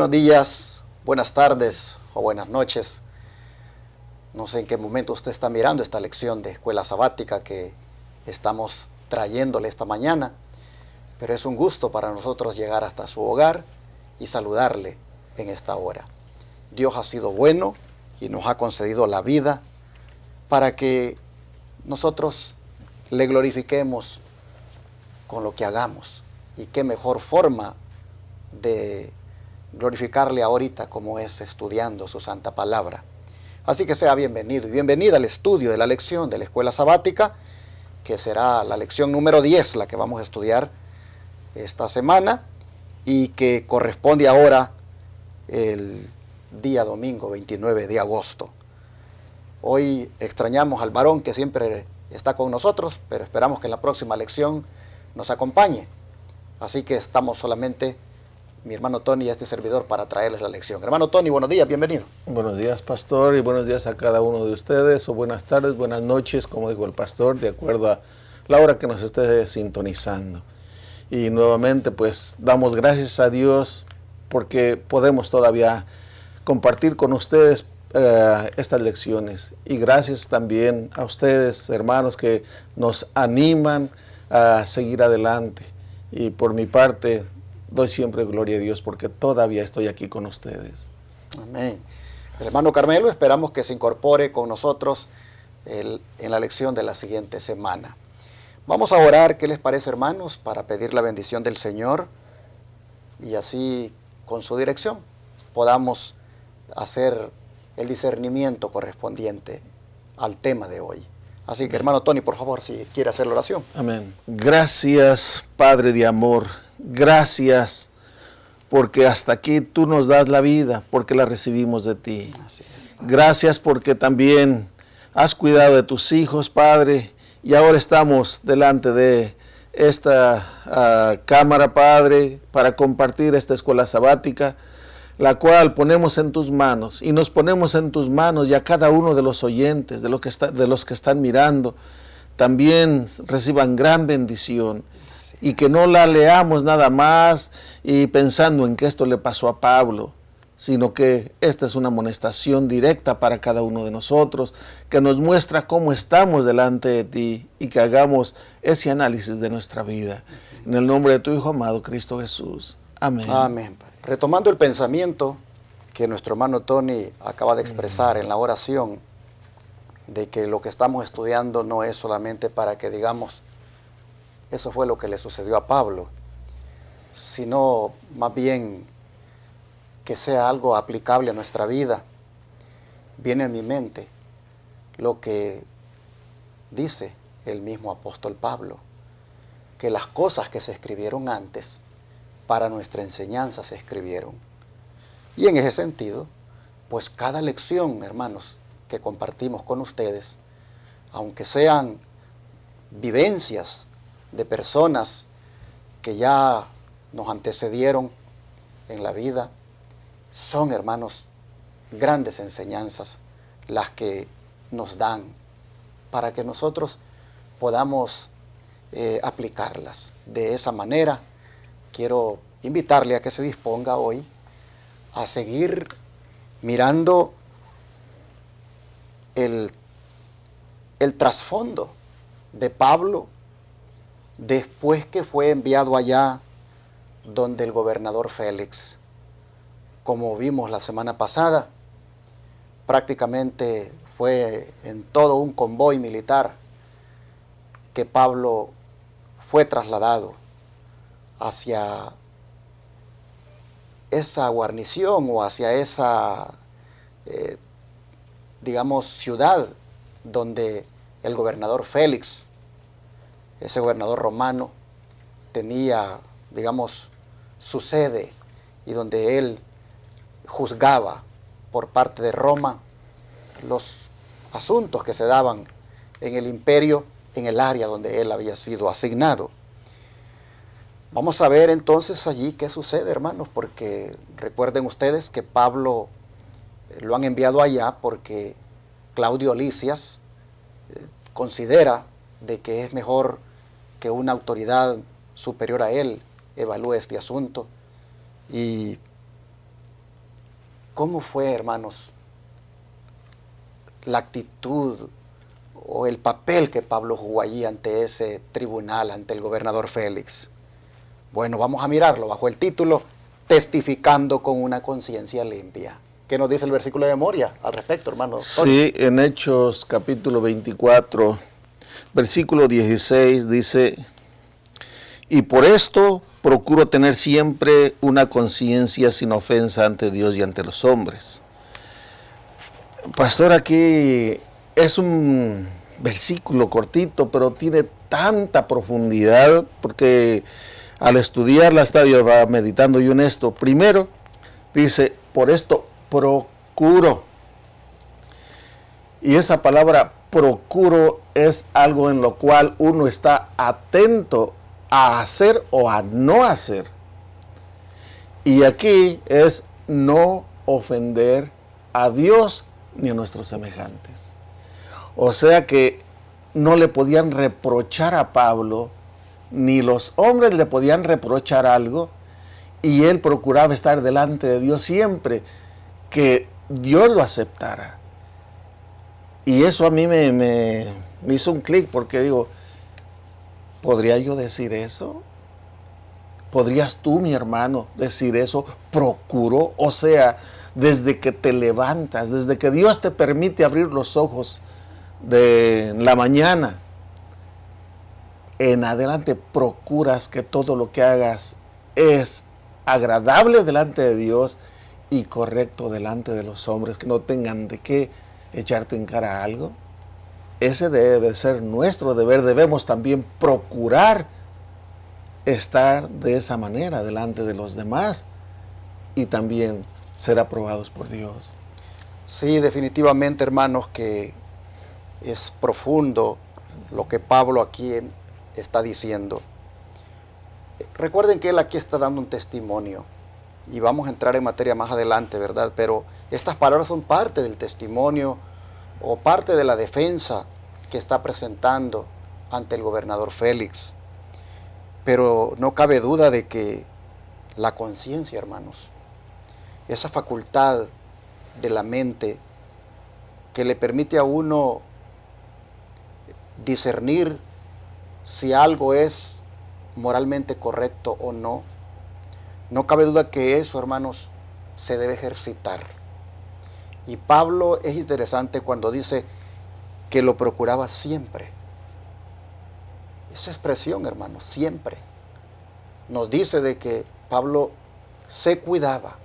buenos días, buenas tardes o buenas noches. No sé en qué momento usted está mirando esta lección de escuela sabática que estamos trayéndole esta mañana, pero es un gusto para nosotros llegar hasta su hogar y saludarle en esta hora. Dios ha sido bueno y nos ha concedido la vida para que nosotros le glorifiquemos con lo que hagamos. Y qué mejor forma de glorificarle ahorita como es estudiando su santa palabra. Así que sea bienvenido y bienvenida al estudio de la lección de la escuela sabática, que será la lección número 10, la que vamos a estudiar esta semana y que corresponde ahora el día domingo 29 de agosto. Hoy extrañamos al varón que siempre está con nosotros, pero esperamos que en la próxima lección nos acompañe. Así que estamos solamente mi hermano Tony y este servidor para traerles la lección. Hermano Tony, buenos días, bienvenido. Buenos días, pastor, y buenos días a cada uno de ustedes, o buenas tardes, buenas noches, como dijo el pastor, de acuerdo a la hora que nos esté sintonizando. Y nuevamente, pues, damos gracias a Dios porque podemos todavía compartir con ustedes estas lecciones. Y gracias también a ustedes, hermanos, que nos animan a seguir adelante. Y por mi parte, doy siempre gloria a Dios porque todavía estoy aquí con ustedes. Amén. El hermano Carmelo, esperamos que se incorpore con nosotros en la lección de la siguiente semana. Vamos a orar, ¿qué les parece, hermanos? Para pedir la bendición del Señor y así, con su dirección, podamos hacer el discernimiento correspondiente al tema de hoy. Así que, hermano Tony, por favor, si quiere hacer la oración. Amén. Gracias, Padre de amor. Gracias porque hasta aquí tú nos das la vida, porque la recibimos de ti. Así es, Padre. Gracias porque también has cuidado de tus hijos, Padre, y ahora estamos delante de esta cámara, Padre, para compartir esta escuela sabática, la cual ponemos en tus manos, y nos ponemos en tus manos, y a cada uno de los oyentes, de los que están mirando, también reciban gran bendición. Y que no la leamos nada más y pensando en que esto le pasó a Pablo, sino que esta es una amonestación directa para cada uno de nosotros, que nos muestra cómo estamos delante de ti y que hagamos ese análisis de nuestra vida. En el nombre de tu Hijo amado, Cristo Jesús. Amén. Amén, Padre. Retomando el pensamiento que nuestro hermano Tony acaba de expresar en la oración, de que lo que estamos estudiando no es solamente para que digamos, eso fue lo que le sucedió a Pablo, sino más bien que sea algo aplicable a nuestra vida. Viene a mi mente lo que dice el mismo apóstol Pablo, que las cosas que se escribieron antes para nuestra enseñanza se escribieron. Y en ese sentido, pues cada lección, hermanos, que compartimos con ustedes, aunque sean vivencias de personas que ya nos antecedieron en la vida, son, hermanos, grandes enseñanzas las que nos dan para que nosotros podamos aplicarlas. De esa manera, quiero invitarle a que se disponga hoy a seguir mirando el trasfondo de Pablo después que fue enviado allá donde el gobernador Félix. Como vimos la semana pasada, prácticamente fue en todo un convoy militar que Pablo fue trasladado hacia esa guarnición o hacia esa, digamos, ciudad donde el gobernador Félix, ese gobernador romano, tenía, digamos, su sede y donde él juzgaba por parte de Roma los asuntos que se daban en el imperio, en el área donde él había sido asignado. Vamos a ver entonces allí qué sucede, hermanos, porque recuerden ustedes que Pablo lo han enviado allá porque Claudio Lisias considera de que es mejor que una autoridad superior a él evalúe este asunto. Y ¿Cómo fue, hermanos, la actitud o el papel que Pablo jugó allí ante ese tribunal, ante el gobernador Félix? Bueno, vamos a mirarlo bajo el título Testificando con una conciencia limpia. ¿Qué nos dice el versículo de memoria al respecto, hermano? Sí, en Hechos capítulo 24, versículo 16 dice: y por esto procuro tener siempre una conciencia sin ofensa ante Dios y ante los hombres. Pastor, aquí es un versículo cortito, pero tiene tanta profundidad, porque al estudiarla estaba yo meditando yo en esto. Primero, dice, por esto procuro. Y esa palabra procuro es algo en lo cual uno está atento a hacer o a no hacer. Y aquí es no ofender a Dios ni a nuestros semejantes. O sea que no le podían reprochar a Pablo, ni los hombres le podían reprochar algo, y él procuraba estar delante de Dios siempre, que Dios lo aceptara. Y eso a mí me hizo un clic, porque digo, ¿podría yo decir eso? ¿Podrías tú, mi hermano, decir eso? Procuro, o sea, desde que te levantas, desde que Dios te permite abrir los ojos de la mañana en adelante, procuras que todo lo que hagas es agradable delante de Dios y correcto delante de los hombres, que no tengan de qué echarte en cara algo. Ese debe ser nuestro deber. Debemos también procurar estar de esa manera delante de los demás y también ser aprobados por Dios. Sí, definitivamente, hermanos, que es profundo lo que Pablo aquí está diciendo. Recuerden que él aquí está dando un testimonio y vamos a entrar en materia más adelante, ¿verdad? Pero estas palabras son parte del testimonio o parte de la defensa que está presentando ante el gobernador Félix. Pero no cabe duda de que la conciencia, hermanos, esa facultad de la mente que le permite a uno discernir si algo es moralmente correcto o no, no cabe duda que eso, hermanos, se debe ejercitar. Y Pablo es interesante cuando dice que lo procuraba siempre. Esa expresión, hermanos, siempre, nos dice de que Pablo se cuidaba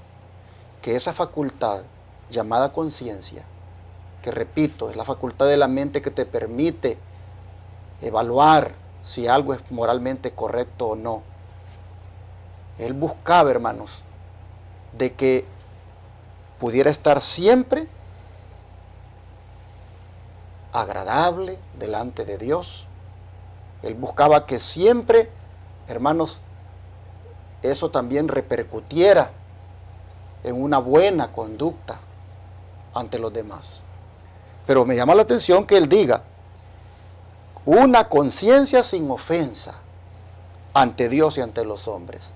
que esa facultad llamada conciencia, que repito, es la facultad de la mente que te permite evaluar si algo es moralmente correcto o no. Él buscaba, hermanos, de que pudiera estar siempre agradable delante de Dios. Él buscaba que siempre, hermanos, eso también repercutiera en una buena conducta ante los demás. Pero me llama la atención que él diga, una conciencia sin ofensa ante Dios y ante los hombres.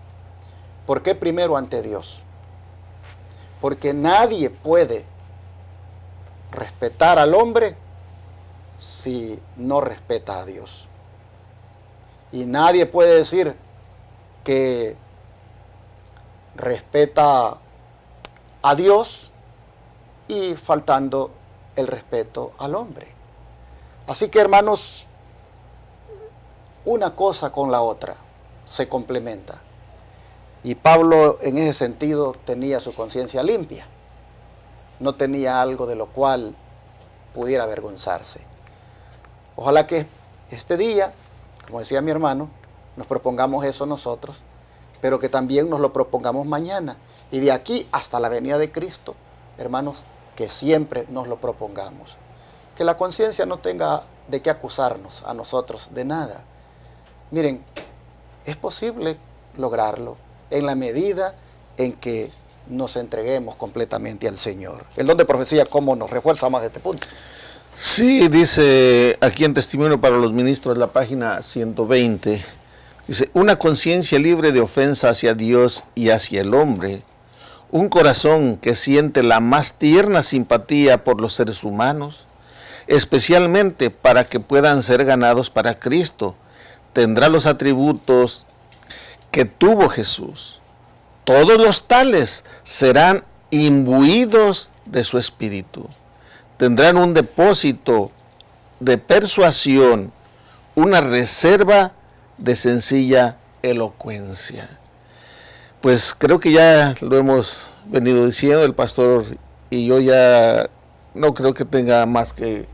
¿Por qué primero ante Dios? Porque nadie puede respetar al hombre si no respeta a Dios. Y nadie puede decir que respeta a Dios y faltando el respeto al hombre. Así que, hermanos, una cosa con la otra se complementa. Y Pablo en ese sentido tenía su conciencia limpia. No tenía algo de lo cual pudiera avergonzarse. Ojalá que este día, como decía mi hermano, nos propongamos eso nosotros, pero que también nos lo propongamos mañana. Y de aquí hasta la venida de Cristo, hermanos, que siempre nos lo propongamos. Que la conciencia no tenga de qué acusarnos a nosotros de nada. Miren, es posible lograrlo en la medida en que nos entreguemos completamente al Señor. El don de profecía, ¿cómo nos refuerza más de este punto? Sí, dice aquí en Testimonio para los Ministros, la página 120, dice, una conciencia libre de ofensa hacia Dios y hacia el hombre, un corazón que siente la más tierna simpatía por los seres humanos, especialmente para que puedan ser ganados para Cristo, tendrá los atributos que tuvo Jesús. Todos los tales serán imbuidos de su espíritu. Tendrán un depósito de persuasión, una reserva de sencilla elocuencia. Pues creo que ya lo hemos venido diciendo el pastor y yo, ya no creo que tenga más que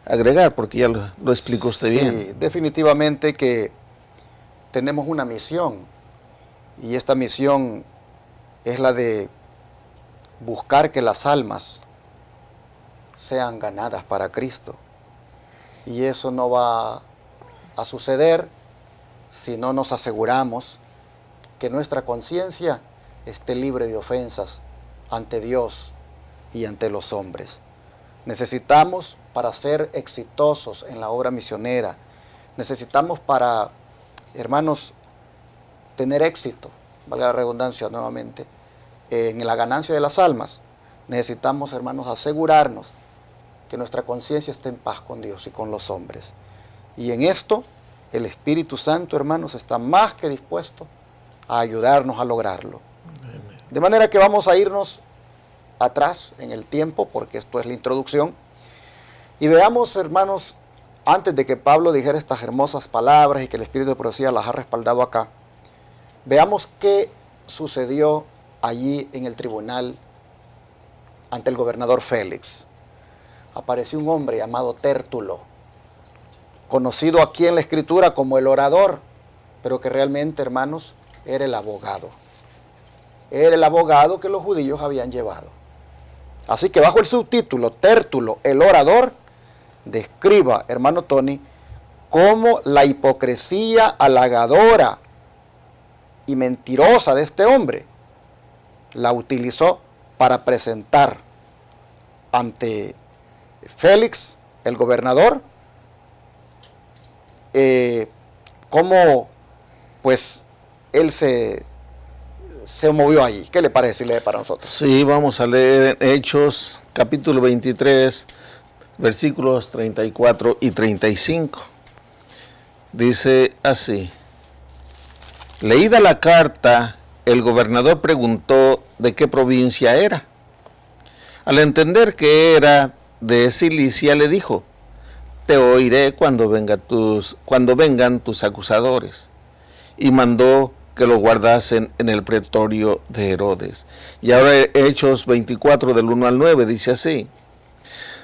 agregar porque ya lo explicó usted bien. Sí, definitivamente que tenemos una misión y esta misión es la de buscar que las almas sean ganadas para Cristo. Y eso no va a suceder si no nos aseguramos que nuestra conciencia esté libre de ofensas ante Dios y ante los hombres. Necesitamos, para ser exitosos en la obra misionera, necesitamos para, hermanos, tener éxito, valga la redundancia nuevamente, en la ganancia de las almas, necesitamos, hermanos, asegurarnos que nuestra conciencia esté en paz con Dios y con los hombres. Y en esto, el Espíritu Santo, hermanos, está más que dispuesto a ayudarnos a lograrlo. De manera que vamos a irnos atrás en el tiempo, porque esto es la introducción, y veamos, hermanos, antes de que Pablo dijera estas hermosas palabras y que el Espíritu de profecía las ha respaldado acá, veamos qué sucedió allí en el tribunal ante el gobernador Félix. Apareció un hombre llamado Tértulo, conocido aquí en la Escritura como el orador, pero que realmente, hermanos, era el abogado. Era el abogado que los judíos habían llevado. Así que bajo el subtítulo Tértulo, el orador, describa, hermano Tony, cómo la hipocresía halagadora y mentirosa de este hombre la utilizó para presentar ante Félix, el gobernador, cómo pues él se movió allí. ¿Qué le parece si lee para nosotros? Sí, vamos a leer Hechos, capítulo 23, versículos 34 y 35. Dice así: leída la carta, el gobernador preguntó de qué provincia era. Al entender que era de Cilicia, le dijo: te oiré cuando vengan tus acusadores. Y mandó que lo guardasen en el pretorio de Herodes. Y ahora Hechos 24 del 1 al 9 dice así: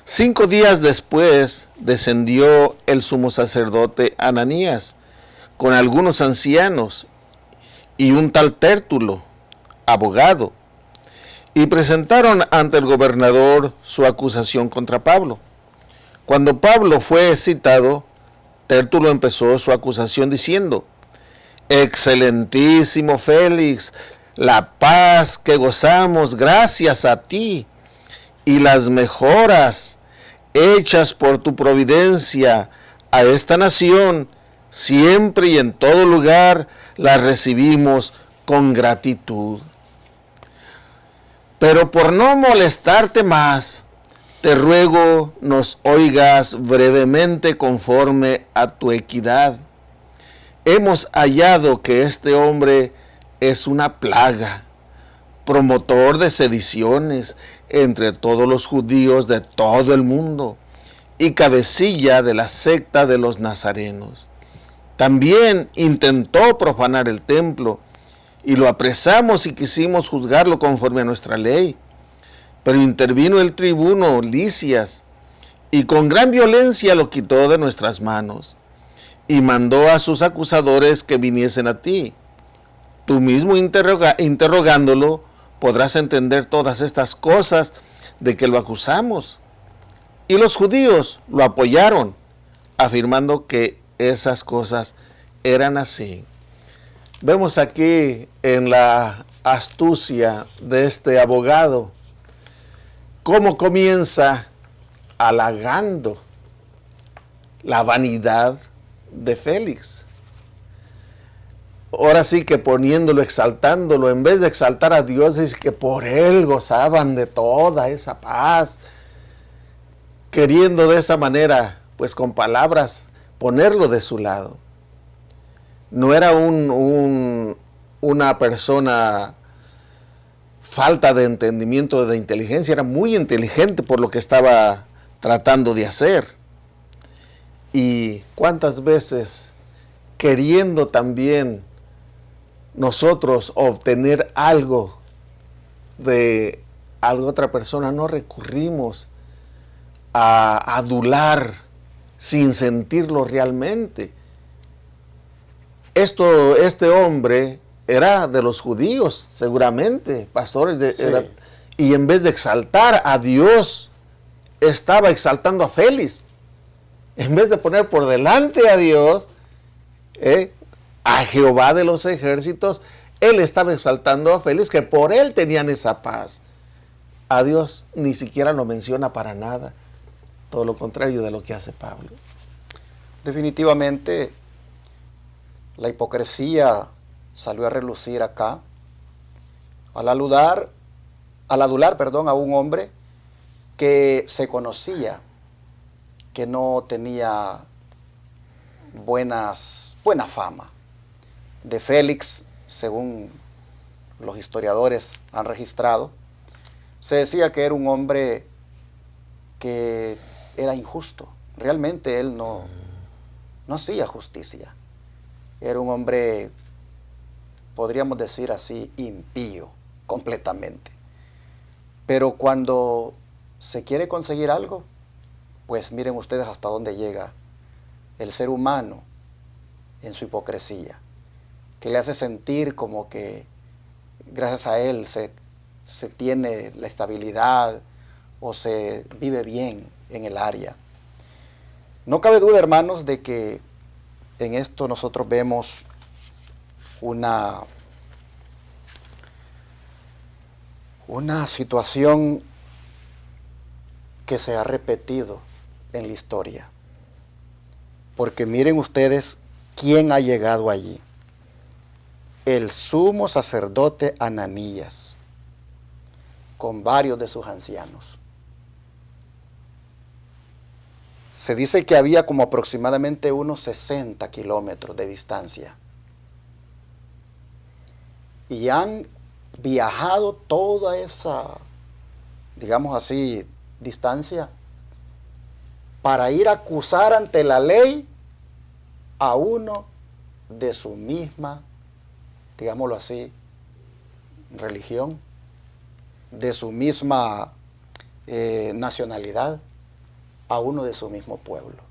5 días después descendió el sumo sacerdote Ananías con algunos ancianos y un tal Tértulo, abogado, y presentaron ante el gobernador su acusación contra Pablo. Cuando Pablo fue citado, Tértulo empezó su acusación diciendo: excelentísimo Félix, la paz que gozamos gracias a ti y las mejoras hechas por tu providencia a esta nación, siempre y en todo lugar las recibimos con gratitud. Pero por no molestarte más, te ruego nos oigas brevemente conforme a tu equidad. Hemos hallado que este hombre es una plaga, promotor de sediciones entre todos los judíos de todo el mundo y cabecilla de la secta de los nazarenos. También intentó profanar el templo y lo apresamos y quisimos juzgarlo conforme a nuestra ley. Pero intervino el tribuno Lisias y con gran violencia lo quitó de nuestras manos y mandó a sus acusadores que viniesen a ti. Tú mismo interrogándolo podrás entender todas estas cosas de que lo acusamos. Y los judíos lo apoyaron, afirmando que esas cosas eran así. Vemos aquí en la astucia de este abogado cómo comienza halagando la vanidad de Félix. ahora sí que poniéndolo, exaltándolo, en vez de exaltar a Dios, es que por Él gozaban de toda esa paz, queriendo de esa manera, pues con palabras, ponerlo de su lado. No era una persona falta de entendimiento, de inteligencia, era muy inteligente por lo que estaba tratando de hacer. Y cuántas veces, queriendo también nosotros obtener algo de otra persona, no recurrimos a adular sin sentirlo realmente. Este hombre era de los judíos, seguramente, pastor, Sí. y en vez de exaltar a Dios, estaba exaltando a Félix. En vez de poner por delante a Dios, a Jehová de los ejércitos, él estaba exaltando a Félix, que por él tenían esa paz. A Dios ni siquiera lo menciona para nada, todo lo contrario de lo que hace Pablo. Definitivamente, la hipocresía salió a relucir acá, al adular, a un hombre que se conocía, que no tenía buena fama. De Félix, según los historiadores han registrado, se decía que era un hombre que era injusto. Realmente él no hacía justicia. Era un hombre, podríamos decir así, impío completamente. Pero cuando se quiere conseguir algo, pues miren ustedes hasta dónde llega el ser humano en su hipocresía, que le hace sentir como que gracias a él se tiene la estabilidad o se vive bien en el área. No cabe duda, hermanos, de que en esto nosotros vemos una situación que se ha repetido en la historia. Porque miren ustedes quién ha llegado allí. El sumo sacerdote Ananías, con varios de sus ancianos. Se dice que había como aproximadamente unos 60 kilómetros de distancia. Y han viajado toda esa, digamos así, distancia para ir a acusar ante la ley a uno de su misma, digámoslo así, religión, de su misma nacionalidad, a uno de su mismo pueblo.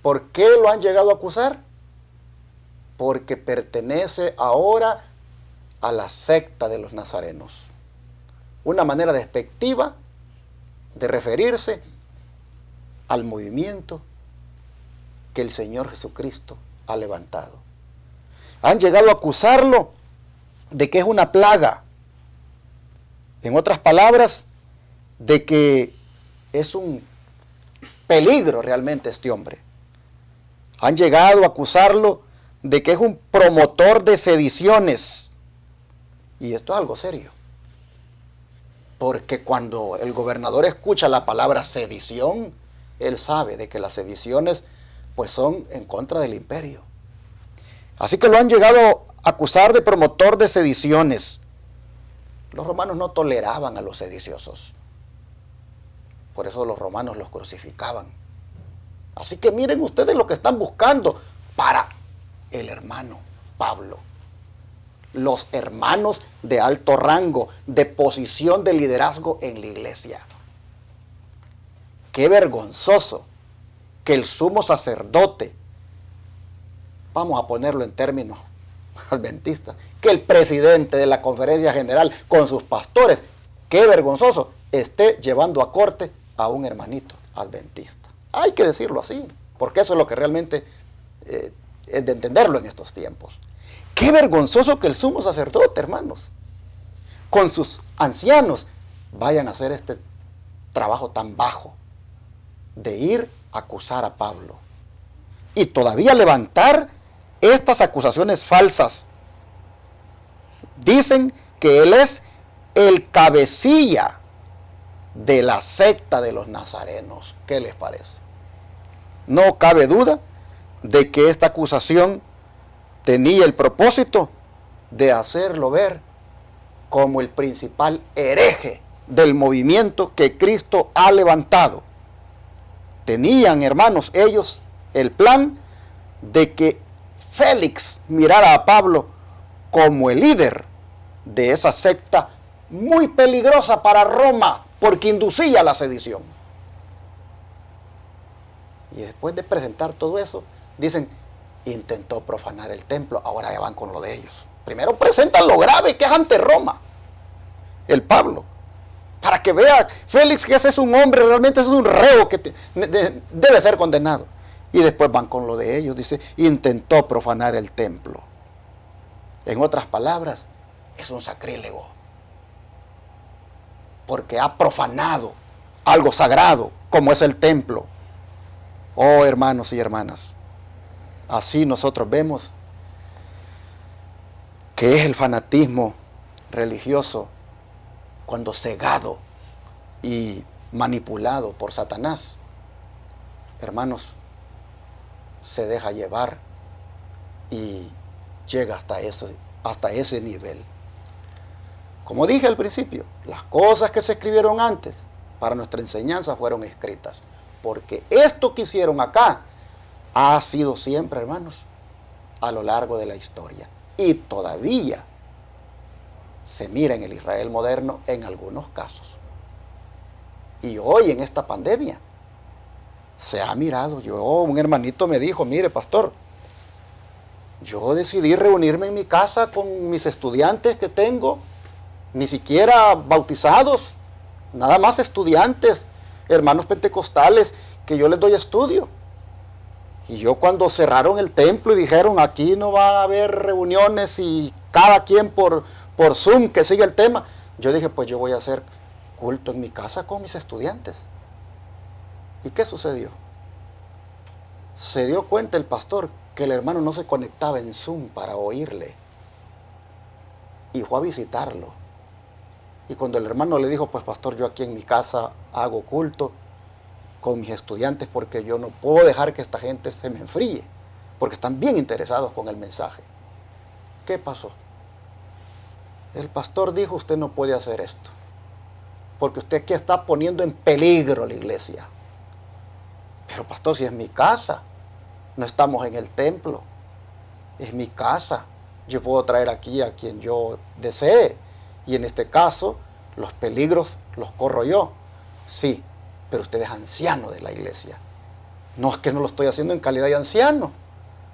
¿Por qué lo han llegado a acusar? Porque pertenece ahora a la secta de los nazarenos. Una manera despectiva de referirse al movimiento que el Señor Jesucristo ha levantado. Han llegado a acusarlo de que es una plaga. En otras palabras, de que es un peligro realmente este hombre. Han llegado a acusarlo de que es un promotor de sediciones. Y esto es algo serio. Porque cuando el gobernador escucha la palabra sedición, él sabe de que las sediciones pues son en contra del imperio. Así que lo han llegado a acusar de promotor de sediciones. Los romanos no toleraban a los sediciosos. Por eso los romanos los crucificaban. Así que miren ustedes lo que están buscando para el hermano Pablo. Los hermanos de alto rango, de posición de liderazgo en la iglesia. Qué vergonzoso que el sumo sacerdote, vamos a ponerlo en términos adventistas, que el presidente de la conferencia general con sus pastores, qué vergonzoso, esté llevando a corte a un hermanito adventista. Hay que decirlo así, porque eso es lo que realmente es de entenderlo en estos tiempos. Qué vergonzoso que el sumo sacerdote, hermanos, con sus ancianos, vayan a hacer este trabajo tan bajo de ir a acusar a Pablo y todavía levantar estas acusaciones falsas. Dicen que él es el cabecilla de la secta de los nazarenos. ¿Qué les parece? No cabe duda de que esta acusación tenía el propósito de hacerlo ver como el principal hereje del movimiento que Cristo ha levantado. Tenían, hermanos, ellos el plan de que Félix mirara a Pablo como el líder de esa secta muy peligrosa para Roma, porque inducía la sedición. Y después de presentar todo eso, dicen, intentó profanar el templo, ahora ya van con lo de ellos. Primero presentan lo grave que es ante Roma, el Pablo, para que vea Félix que ese es un hombre, realmente es un reo que debe ser condenado. Y después van con lo de ellos, dice, intentó profanar el templo. En otras palabras, es un sacrílego, porque ha profanado algo sagrado, como es el templo. Oh, hermanos y hermanas, así nosotros vemos que es el fanatismo religioso cuando cegado y manipulado por Satanás, hermanos, se deja llevar y llega hasta ese nivel. Como dije al principio, las cosas que se escribieron antes para nuestra enseñanza fueron escritas, porque esto que hicieron acá ha sido siempre, hermanos, a lo largo de la historia, y todavía se mira en el Israel moderno en algunos casos. Y hoy en esta pandemia se ha mirado. Un hermanito me dijo, mire pastor, yo decidí reunirme en mi casa con mis estudiantes que tengo, ni siquiera bautizados, nada más estudiantes, hermanos pentecostales, que yo les doy estudio. Y yo cuando cerraron el templo y dijeron, aquí no va a haber reuniones y cada quien por Zoom que sigue el tema, yo dije, pues yo voy a hacer culto en mi casa con mis estudiantes. ¿Y qué sucedió? Se dio cuenta el pastor que el hermano no se conectaba en Zoom para oírle. Y fue a visitarlo. Y cuando el hermano le dijo, pues pastor, yo aquí en mi casa hago culto con mis estudiantes porque yo no puedo dejar que esta gente se me enfríe, porque están bien interesados con el mensaje. ¿Qué pasó? El pastor dijo, usted no puede hacer esto, porque usted aquí está poniendo en peligro la iglesia. Pero pastor, si es mi casa, no estamos en el templo, es mi casa, yo puedo traer aquí a quien yo desee, y en este caso, los peligros los corro yo. Sí, pero usted es anciano de la iglesia. No es que no lo estoy haciendo en calidad de anciano,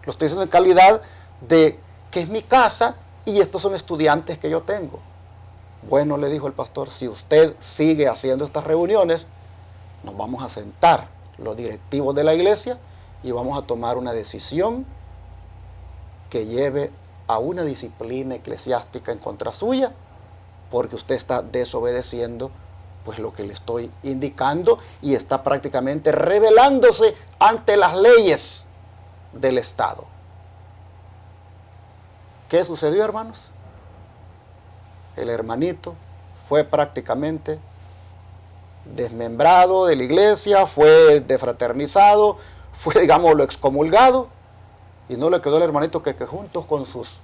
lo estoy haciendo en calidad de que es mi casa y estos son estudiantes que yo tengo. Bueno, le dijo el pastor, si usted sigue haciendo estas reuniones, nos vamos a sentar los directivos de la iglesia y vamos a tomar una decisión que lleve a una disciplina eclesiástica en contra suya, porque usted está desobedeciendo pues lo que le estoy indicando y está prácticamente rebelándose ante las leyes del Estado. ¿Qué sucedió, hermanos? El hermanito fue prácticamente desmembrado de la iglesia, fue defraternizado, fue, digámoslo, excomulgado, y no le quedó el hermanito que juntos con sus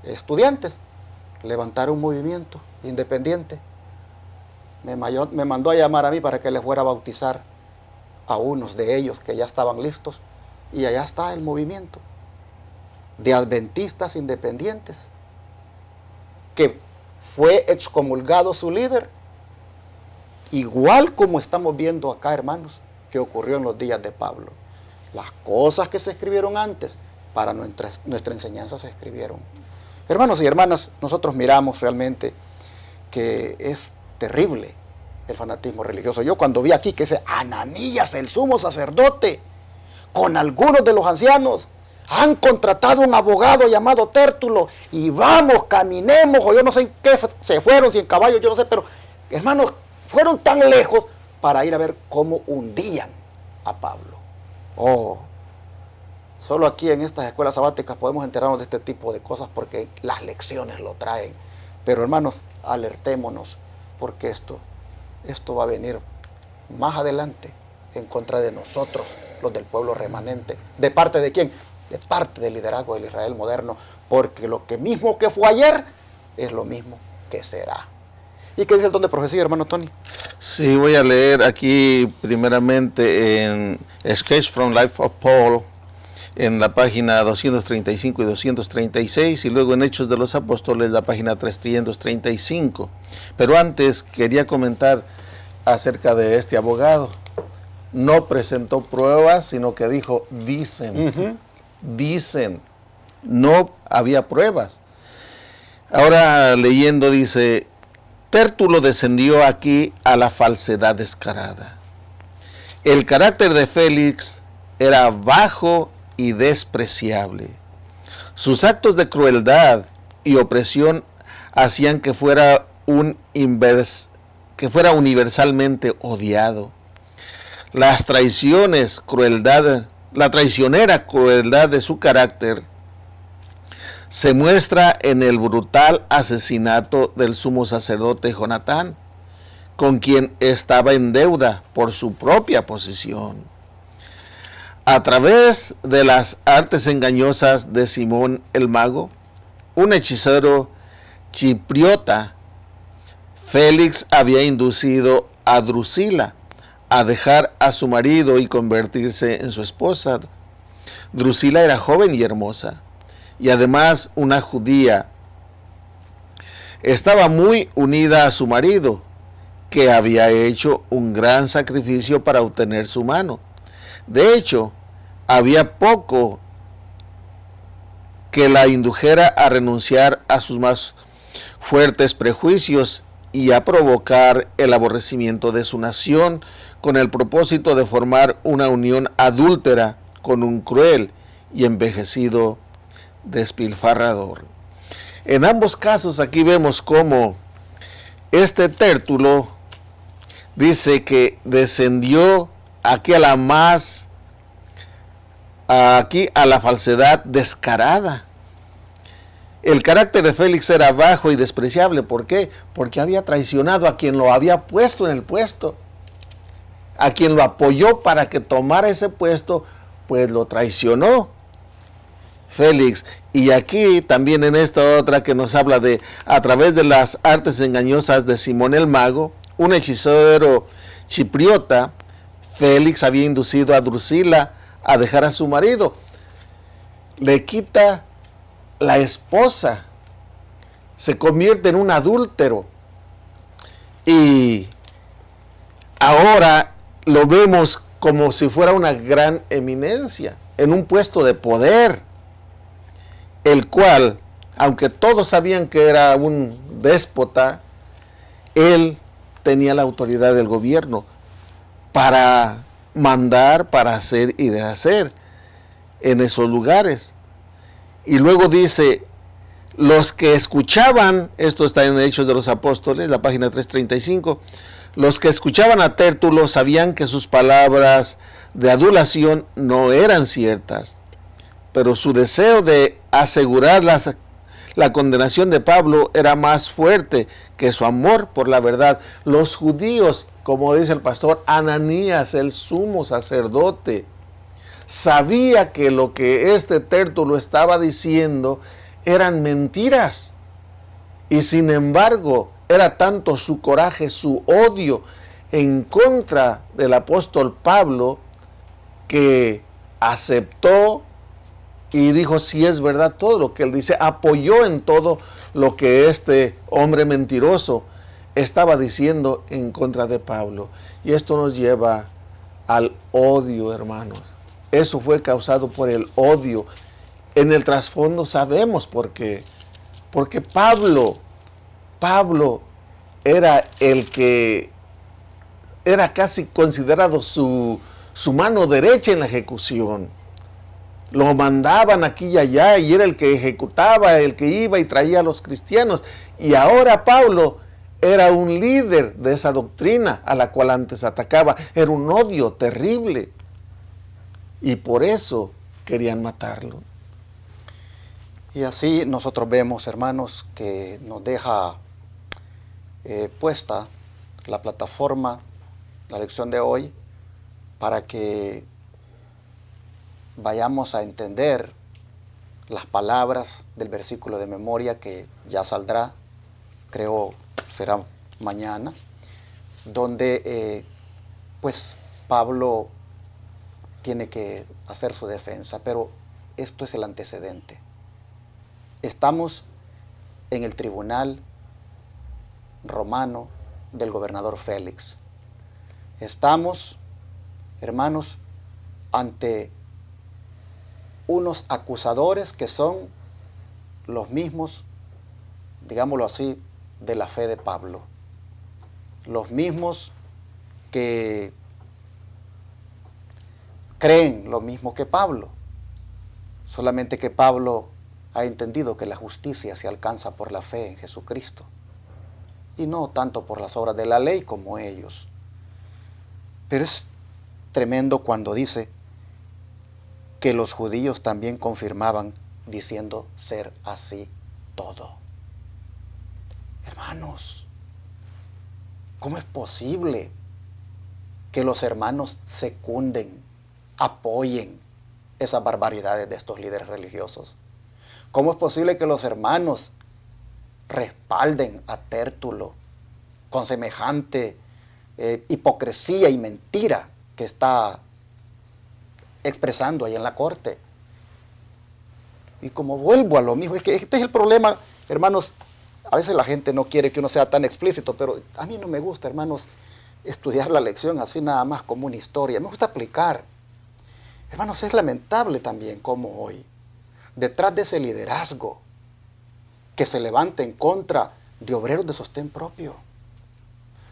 estudiantes levantaron un movimiento independiente. Me mandó a llamar a mí para que les fuera a bautizar a unos de ellos que ya estaban listos, y allá está el movimiento de adventistas independientes, que fue excomulgado su líder, igual como estamos viendo acá, hermanos, que ocurrió en los días de Pablo. Las cosas que se escribieron antes para nuestra enseñanza se escribieron. Hermanos y hermanas, nosotros miramos realmente que es terrible el fanatismo religioso. Yo cuando vi aquí que ese Ananías, el sumo sacerdote, con algunos de los ancianos, han contratado un abogado llamado Tértulo, y vamos, caminemos, o yo no sé en qué se fueron, si en caballo, yo no sé, pero hermanos, fueron tan lejos para ir a ver cómo hundían a Pablo. Oh, Solo aquí en estas escuelas sabáticas podemos enterarnos de este tipo de cosas porque las lecciones lo traen. Pero hermanos, alertémonos porque esto va a venir más adelante en contra de nosotros, los del pueblo remanente. ¿De parte de quién? De parte del liderazgo del Israel moderno, porque lo que mismo que fue ayer es lo mismo que será. ¿Y qué dice el don de profecía, hermano Tony? Sí, voy a leer aquí primeramente en Sketch from Life of Paul, en la página 235 y 236, y luego en Hechos de los Apóstoles, la página 335. Pero antes quería comentar acerca de este abogado. No presentó pruebas, sino que dijo, dicen, dicen. No había pruebas. Ahora leyendo dice, Tértulo descendió aquí a la falsedad descarada. El carácter de Félix era bajo y despreciable. Sus actos de crueldad y opresión hacían que fuera universalmente odiado. Las traiciones, la traicionera crueldad de su carácter se muestra en el brutal asesinato del sumo sacerdote Jonatán, con quien estaba en deuda por su propia posición. A través de las artes engañosas de Simón el Mago, un hechicero chipriota, Félix había inducido a Drusila a dejar a su marido y convertirse en su esposa. Drusila era joven y hermosa, y además una judía. Estaba muy unida a su marido, que había hecho un gran sacrificio para obtener su mano. De hecho, había poco que la indujera a renunciar a sus más fuertes prejuicios y a provocar el aborrecimiento de su nación con el propósito de formar una unión adúltera con un cruel y envejecido despilfarrador. En ambos casos aquí vemos cómo este Tértulo dice que descendió aquí a la falsedad descarada. El carácter de Félix era bajo y despreciable. ¿Por qué? Porque había traicionado a quien lo había puesto en el puesto. A quien lo apoyó para que tomara ese puesto, pues lo traicionó Félix. Y aquí también en esta otra que nos habla de a través de las artes engañosas de Simón el Mago, un hechicero chipriota, Félix había inducido a Drusila a dejar a su marido. Le quita la esposa, se convierte en un adúltero, y ahora lo vemos como si fuera una gran eminencia, en un puesto de poder, el cual, aunque todos sabían que era un déspota, él tenía la autoridad del gobierno para mandar, para hacer y deshacer en esos lugares. Y luego dice, los que escuchaban, esto está en Hechos de los Apóstoles, la página 335, los que escuchaban a Tértulo sabían que sus palabras de adulación no eran ciertas, pero su deseo de asegurar la condenación de Pablo era más fuerte que su amor por la verdad. Los judíos, como dice el pastor Ananías, el sumo sacerdote, sabía que lo que este Tértulo estaba diciendo eran mentiras. Y sin embargo, era tanto su coraje, su odio en contra del apóstol Pablo, que aceptó y dijo, si es verdad todo lo que él dice, apoyó en todo lo que este hombre mentiroso estaba diciendo en contra de Pablo. Y esto nos lleva al odio, hermanos. Eso fue causado por el odio. En el trasfondo sabemos por qué. Porque Pablo era el que era casi considerado su mano derecha en la ejecución. Lo mandaban aquí y allá y era el que ejecutaba, el que iba y traía a los cristianos. Y ahora Pablo era un líder de esa doctrina a la cual antes atacaba. Era un odio terrible. Y por eso querían matarlo. Y así nosotros vemos, hermanos, que nos deja puesta la plataforma, la lección de hoy, para que vayamos a entender las palabras del versículo de memoria que ya saldrá, creo será mañana, donde pues Pablo tiene que hacer su defensa, pero esto es el antecedente. Estamos en el tribunal romano del gobernador Félix. Estamos, hermanos, ante unos acusadores que son los mismos, digámoslo así, de la fe de Pablo. Los mismos que creen lo mismo que Pablo. Solamente que Pablo ha entendido que la justicia se alcanza por la fe en Jesucristo y no tanto por las obras de la ley como ellos. Pero es tremendo cuando dice que los judíos también confirmaban diciendo ser así todo. Hermanos, ¿cómo es posible que los hermanos secunden, apoyen esas barbaridades de estos líderes religiosos? ¿Cómo es posible que los hermanos respalden a Tértulo con semejante hipocresía y mentira que está expresando ahí en la corte? Y como vuelvo a lo mismo, es que este es el problema, hermanos. A veces la gente no quiere que uno sea tan explícito, pero a mí no me gusta, hermanos, estudiar la lección así nada más como una historia. Me gusta aplicar. Hermanos, es lamentable también como hoy, detrás de ese liderazgo que se levanta en contra de obreros de sostén propio,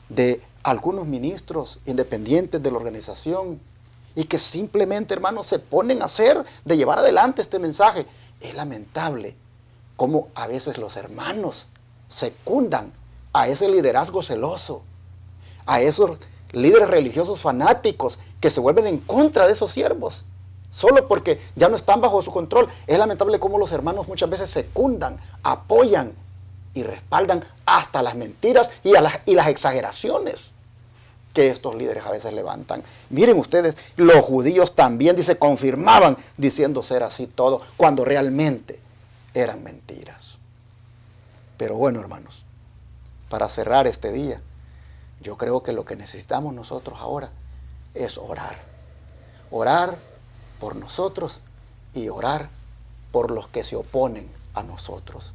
de algunos ministros independientes de la organización, y que simplemente, hermanos, se ponen a hacer, de llevar adelante este mensaje. Es lamentable cómo a veces los hermanos secundan a ese liderazgo celoso, a esos líderes religiosos fanáticos que se vuelven en contra de esos siervos, solo porque ya no están bajo su control. Es lamentable cómo los hermanos muchas veces secundan, apoyan y respaldan hasta las mentiras y las exageraciones que estos líderes a veces levantan. Miren ustedes, los judíos también, dice, confirmaban diciendo ser así todo, cuando realmente eran mentiras. Pero bueno, hermanos, para cerrar este día, yo creo que lo que necesitamos nosotros ahora es orar. Orar por nosotros y orar por los que se oponen a nosotros.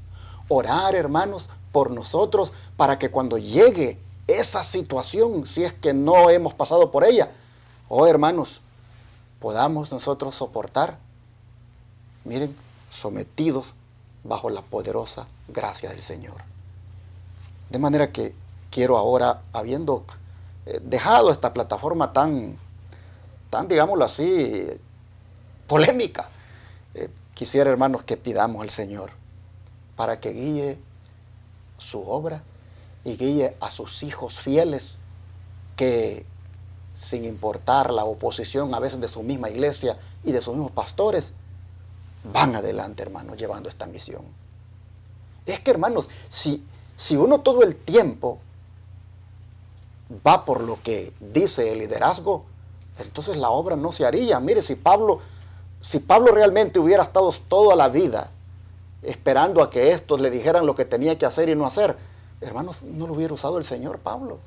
Orar, hermanos, por nosotros para que cuando llegue esa situación, si es que no hemos pasado por ella, hermanos, podamos nosotros soportar, miren, sometidos bajo la poderosa gracia del Señor. De manera que quiero ahora, habiendo dejado esta plataforma tan, digámoslo así, polémica, quisiera, hermanos, que pidamos al Señor para que guíe su obra y guíe a sus hijos fieles que, sin importar la oposición a veces de su misma iglesia y de sus mismos pastores, van adelante, hermanos, llevando esta misión. Es que, hermanos, si uno todo el tiempo va por lo que dice el liderazgo, entonces la obra no se haría. Mire, si Pablo realmente hubiera estado toda la vida esperando a que estos le dijeran lo que tenía que hacer y no hacer, hermanos, no lo hubiera usado el Señor Pablo.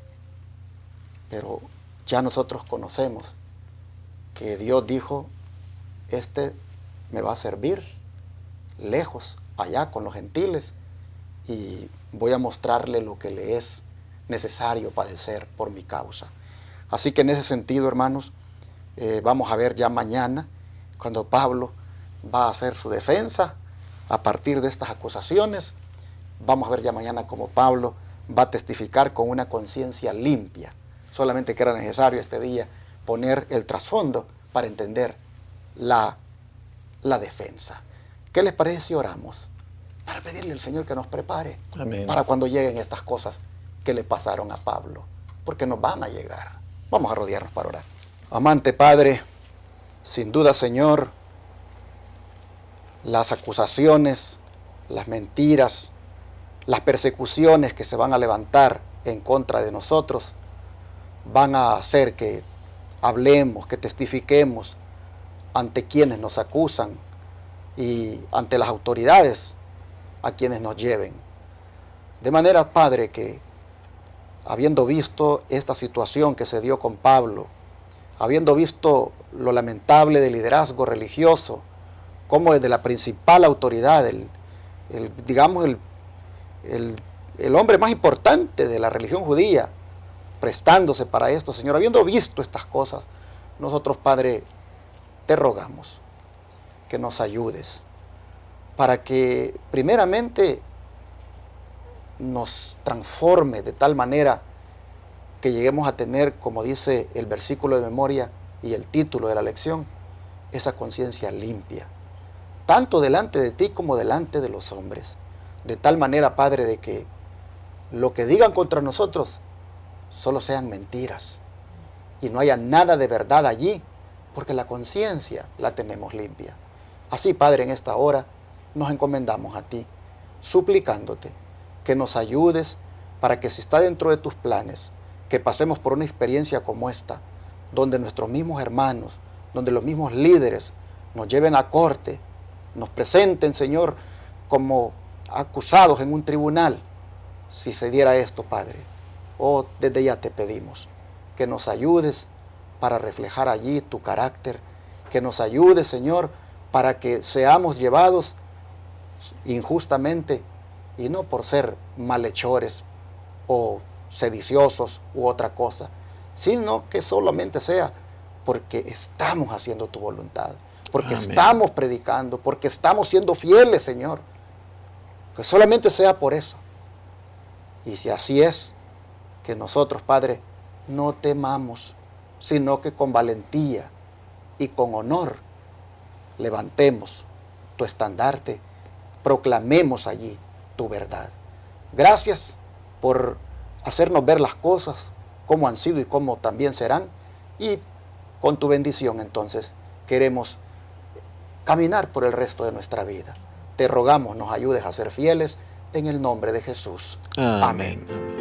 Pero ya nosotros conocemos que Dios dijo, este me va a servir lejos, allá con los gentiles, y voy a mostrarle lo que le es necesario padecer por mi causa. Así que en ese sentido, hermanos, vamos a ver ya mañana, cuando Pablo va a hacer su defensa a partir de estas acusaciones. Vamos a ver ya mañana cómo Pablo va a testificar con una conciencia limpia. Solamente que era necesario este día poner el trasfondo para entender la defensa. ¿Qué les parece si oramos? Para pedirle al Señor que nos prepare. Amén. Para cuando lleguen estas cosas que le pasaron a Pablo, porque nos van a llegar. Vamos a rodearnos para orar. Amante Padre, sin duda, Señor, las acusaciones, las mentiras, las persecuciones que se van a levantar en contra de nosotros van a hacer que hablemos, que testifiquemos ante quienes nos acusan y ante las autoridades a quienes nos lleven. De manera, Padre, que habiendo visto esta situación que se dio con Pablo, habiendo visto lo lamentable del liderazgo religioso, como desde la principal autoridad, el hombre más importante de la religión judía, prestándose para esto, Señor, habiendo visto estas cosas, nosotros, Padre, te rogamos que nos ayudes para que primeramente nos transforme de tal manera que lleguemos a tener, como dice el versículo de memoria y el título de la lección, esa conciencia limpia, tanto delante de ti como delante de los hombres. De tal manera, Padre, de que lo que digan contra nosotros solo sean mentiras y no haya nada de verdad allí, porque la conciencia la tenemos limpia. Así, Padre, en esta hora nos encomendamos a ti, suplicándote que nos ayudes para que, si está dentro de tus planes, que pasemos por una experiencia como esta, donde nuestros mismos hermanos, donde los mismos líderes nos lleven a corte, nos presenten, Señor, como acusados en un tribunal. Si se diera esto, Padre, desde ya te pedimos que nos ayudes para reflejar allí tu carácter, que nos ayudes, Señor, para que seamos llevados injustamente, y no por ser malhechores o sediciosos u otra cosa, sino que solamente sea porque estamos haciendo tu voluntad, porque Amén. estamos predicando, porque estamos siendo fieles, Señor. Que solamente sea por eso. Y si así es, que nosotros, Padre, no temamos, sino que con valentía y con honor levantemos tu estandarte, proclamemos allí tu verdad. Gracias por hacernos ver las cosas como han sido y como también serán, y con tu bendición entonces queremos caminar por el resto de nuestra vida. Te rogamos nos ayudes a ser fieles en el nombre de Jesús. Amén. Amén.